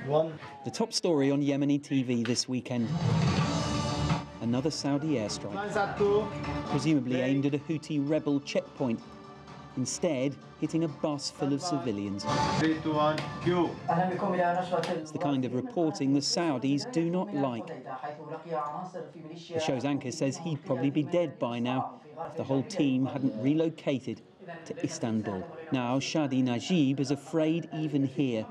The top story on Yemeni TV this weekend. Another Saudi airstrike, presumably aimed at a Houthi rebel checkpoint, instead hitting a bus full of civilians. 3, 2, 1, go. It's the kind of reporting the Saudis do not like. The show's anchor says he'd probably be dead by now if the whole team hadn't relocated to Istanbul. Now Shadi Najib is afraid even here.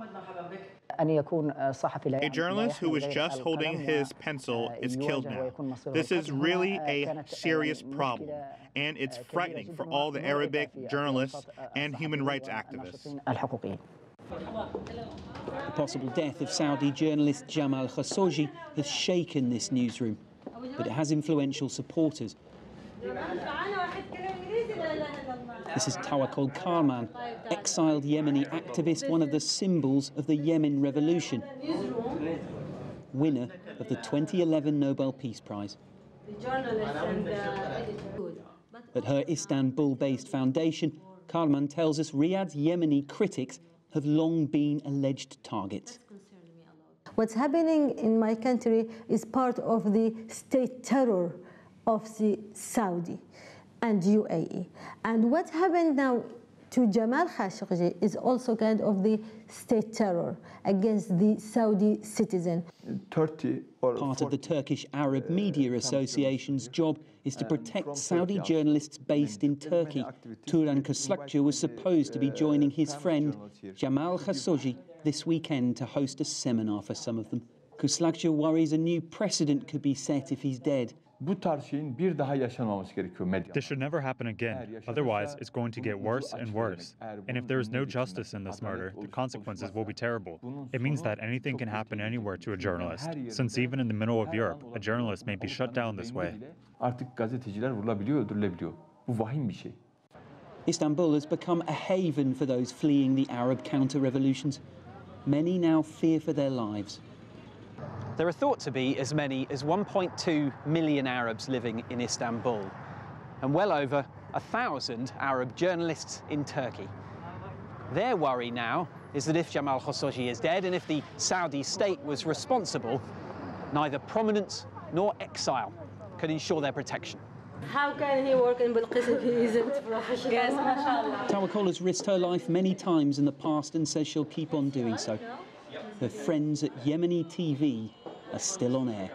A journalist who was just holding his pencil is killed now. This is really a serious problem, and it's frightening for all the Arabic journalists and human rights activists. The possible death of Saudi journalist Jamal Khashoggi has shaken this newsroom, but it has influential supporters. This is Tawakkol Karman, exiled Yemeni activist, one of the symbols of the Yemen revolution, winner of the 2011 Nobel Peace Prize. At her Istanbul-based foundation, Karman tells us Riyadh's Yemeni critics have long been alleged targets. What's happening in my country is part of the state terror of the Saudi and UAE. And what happened now to Jamal Khashoggi is also kind of the state terror against the Saudi citizen. Part of the Turkish Arab Media Association's job is to protect Saudi journalists based in Turkey. Turan Kuslakçı was supposed to be joining his friend Jamal Khashoggi this weekend to host a seminar for some of them. Kuslakçı worries a new precedent could be set if he's dead. This should never happen again. Otherwise, it's going to get worse and worse. And if there is no justice in this murder, the consequences will be terrible. It means that anything can happen anywhere to a journalist, since even in the middle of Europe, a journalist may be shut down this way. Istanbul has become a haven for those fleeing the Arab counter-revolutions. Many now fear for their lives. There are thought to be as many as 1.2 million Arabs living in Istanbul, and well over 1,000 Arab journalists in Turkey. Their worry now is that if Jamal Khashoggi is dead and if the Saudi state was responsible, neither prominence nor exile could ensure their protection. How can he work in Bilqis if he isn't professional? Yes, mashallah. Tawakkol has risked her life many times in the past and says she'll keep on doing so. Her friends at Yemeni TV are still on air.